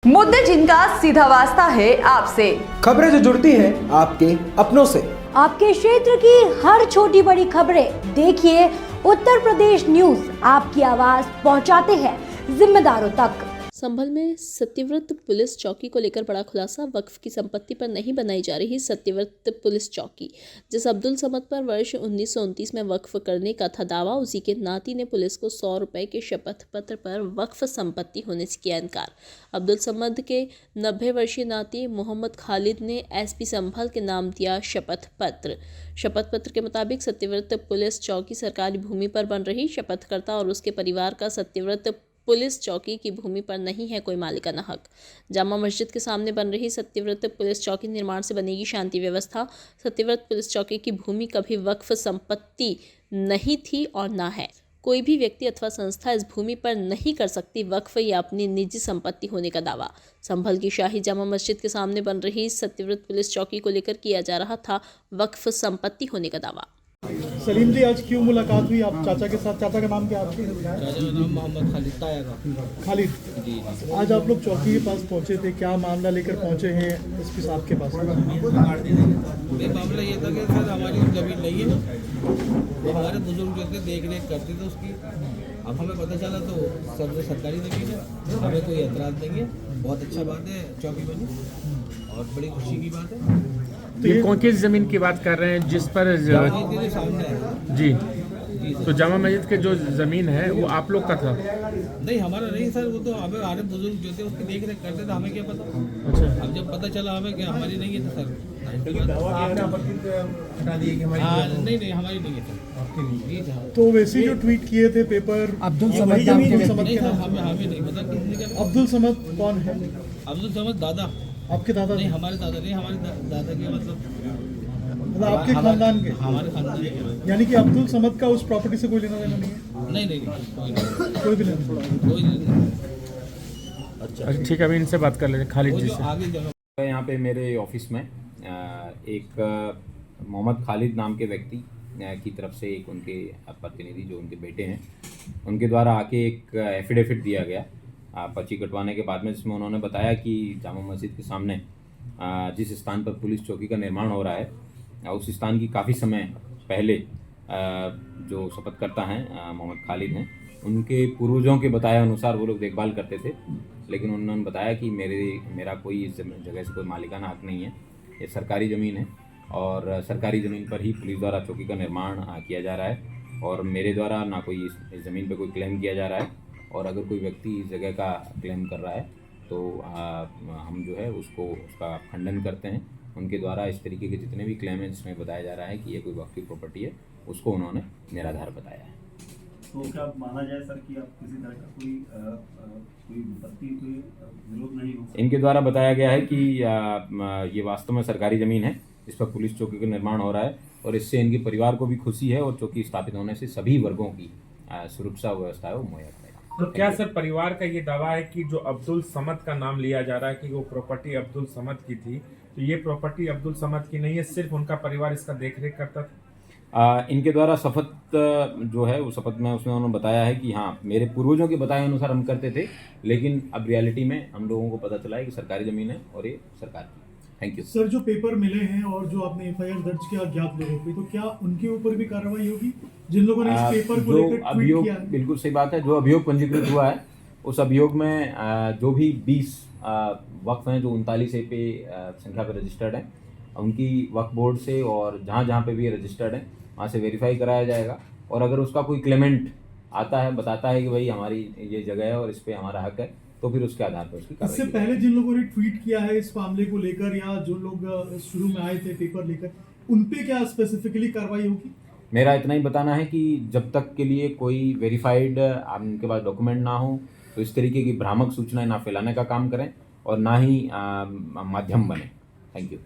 मुद्दे जिनका सीधा वास्ता है आपसे, खबरें जो जुड़ती है आपके अपनों से। आपके क्षेत्र की हर छोटी बड़ी खबरें देखिए उत्तर प्रदेश न्यूज आपकी आवाज पहुंचाते हैं जिम्मेदारों तक। संभल में सत्यव्रत पुलिस चौकी को लेकर बड़ा खुलासा। वक्फ की संपत्ति पर नहीं बनाई जा रही सत्यव्रत पुलिस चौकी। जिस अब्दुल समद पर वर्ष 1929 में वक्फ करने का था दावा, उसी के नाती ने पुलिस को 100 रुपए के शपथ पत्र पर वक्फ संपत्ति होने से किया इनकार। अब्दुल समद के 90 वर्षीय नाती मोहम्मद खालिद ने एसपी संभल के नाम दिया शपथ पत्र। शपथ पत्र के मुताबिक सत्यव्रत पुलिस चौकी सरकारी भूमि पर बन रही। शपथकर्ता और उसके परिवार का सत्यव्रत पुलिस चौकी की भूमि पर नहीं है कोई मालिकाना हक। जामा मस्जिद के सामने बन रही सत्यव्रत पुलिस चौकी निर्माण से बनेगी शांति व्यवस्था। सत्यव्रत पुलिस चौकी की भूमि कभी वक्फ संपत्ति नहीं थी और ना है। कोई भी व्यक्ति अथवा संस्था इस भूमि पर नहीं कर सकती वक्फ या अपनी निजी संपत्ति होने का दावा। संभल की शाही जामा मस्जिद के सामने बन रही सत्यव्रत पुलिस चौकी को लेकर किया जा रहा था वक्फ संपत्ति होने का दावा। सलीम जी, आज क्यों मुलाकात हुई आप चाचा के साथ? चाचा का नाम क्या आपके? चाचा का नाम मोहम्मद खालिद ताया का। खालिद जी। आज आप लोग चौकी के पास पहुंचे थे, क्या मामला लेकर पहुंचे हैं एसपी साहब के पास? ये मामला ये था कि सर हमारी जमीन नहीं है, वो हमारे बुजुर्ग जो थे देख रेख करते थे उसकी। अब हमें पता चला तो सर सरकारी ज़मीन है, हमें कोई एतराज़ नहीं है। बहुत अच्छा बात है चौकी बनी और बड़ी खुशी की बात है। तो ये कौन किस जमीन की बात कर रहे हैं जिस पर सामने है जी? तो जामा मस्जिद के जो जमीन है वो आप लोग का था? नहीं, हमारा नहीं सर, वो तो हमें हमारे बुजुर्ग जो थे उसकी देख रेख करते थे, हमें क्या पता। अच्छा। अब जब पता चला हमें कि हमारी नहीं है तो सर नहीं हमारी नहीं है सर। तो वैसे जो ट्वीट किए थे पेपर अब्दुल समद के नाम, हमें नहीं पता किसने क्या। अब्दुल समद कौन है? अब्दुल समद दादा, आपके दादा? नहीं हमारे दादा नहीं, हमारे दादा के मतलब आपके खानदान के? हमारे खानदान के। यानी कि अब्दुल समद का उस प्रॉपर्टी से कोई लेना देना नहीं है? नहीं कोई भी नहीं। अच्छा ठीक है, अभी इनसे बात कर लेते हैं खालिद जी से। आगे जगह यहाँ पे मेरे ऑफिस में एक मोहम्मद खालिद नाम के व्यक्ति की तरफ से एक उनके प्रतिनिधि जो उनके बेटे हैं उनके द्वारा आके एक एफिडेविट दिया गया पर्ची कटवाने के बाद में, जिसमें उन्होंने बताया कि जामा मस्जिद के सामने जिस स्थान पर पुलिस चौकी का निर्माण हो रहा है उस स्थान की काफ़ी समय पहले जो शपथकर्ता हैं मोहम्मद खालिद हैं, उनके पूर्वजों के बताए अनुसार वो लोग देखभाल करते थे। लेकिन उन्होंने बताया कि मेरा कोई इस जगह से कोई मालिकाना हक नहीं है, ये सरकारी ज़मीन है और सरकारी ज़मीन पर ही पुलिस द्वारा चौकी का निर्माण किया जा रहा है और मेरे द्वारा ना कोई इस ज़मीन पे कोई क्लेम किया जा रहा है। और अगर कोई व्यक्ति इस जगह का क्लेम कर रहा है तो हम जो है उसका खंडन करते हैं। उनके द्वारा इस तरीके के जितने भी क्लेम हैं जिसमें बताया जा रहा है कि ये कोई वक्फ की प्रॉपर्टी है, उसको उन्होंने निराधार बताया है। तो क्या माना जाए सर कि आप किसी तरह का कोई विपत्ति, कोई विरोध नहीं हो? इनके द्वारा बताया गया है कि ये वास्तव में सरकारी ज़मीन है, इस पर पुलिस चौकी का निर्माण हो रहा है और इससे इनके परिवार को भी खुशी है और चौकी स्थापित होने से सभी वर्गों की सुरक्षा व्यवस्था है वो मुहैया कराएगी। तो क्या सर परिवार का ये दावा है कि जो अब्दुल समद का नाम लिया जा रहा है कि वो प्रॉपर्टी अब्दुल समद की थी, तो ये प्रॉपर्टी अब्दुल समद की नहीं है, सिर्फ उनका परिवार इसका देखरेख करता था? इनके द्वारा शपथ जो है वो शपथ में उसमें उन्होंने बताया है कि हाँ मेरे पूर्वजों के बताए अनुसार हम करते थे, लेकिन अब रियलिटी में हम लोगों को पता चला है कि सरकारी ज़मीन है और ये सरकार की। थैंक यू सर, जो पेपर मिले हैं और जो आपने एफआईआर दर्ज किया अज्ञात लोगों पे, तो क्या उनके ऊपर भी कार्रवाई होगी जिन लोगों ने इस पेपर को लेकर ट्वीट किया है? बिल्कुल सही बात है। जो अभियोग पंजीकृत हुआ है उस अभियोग में जो भी 20 वक्फ हैं जो 39 ए पे संख्या पर रजिस्टर्ड हैं, उनकी वक्फ बोर्ड से और जहाँ पे भी रजिस्टर्ड हैं वहाँ से वेरीफाई कराया जाएगा। और अगर उसका कोई क्लेमेंट आता है, बताता है कि भाई हमारी ये जगह है और इस पर हमारा हक है, तो फिर उसके आधार पर उसकी कार्रवाई। इससे पहले जिन लोगों ने ट्वीट किया है इस मामले को लेकर या जो लोग शुरू में आए थे पेपर लेकर, उन पे क्या स्पेसिफिकली कार्रवाई होगी? मेरा इतना ही बताना है कि जब तक के लिए कोई वेरीफाइड उनके पास डॉक्यूमेंट ना हो तो इस तरीके की भ्रामक सूचनाएं ना फैलाने का काम करें और ना ही माध्यम बने। Thank you.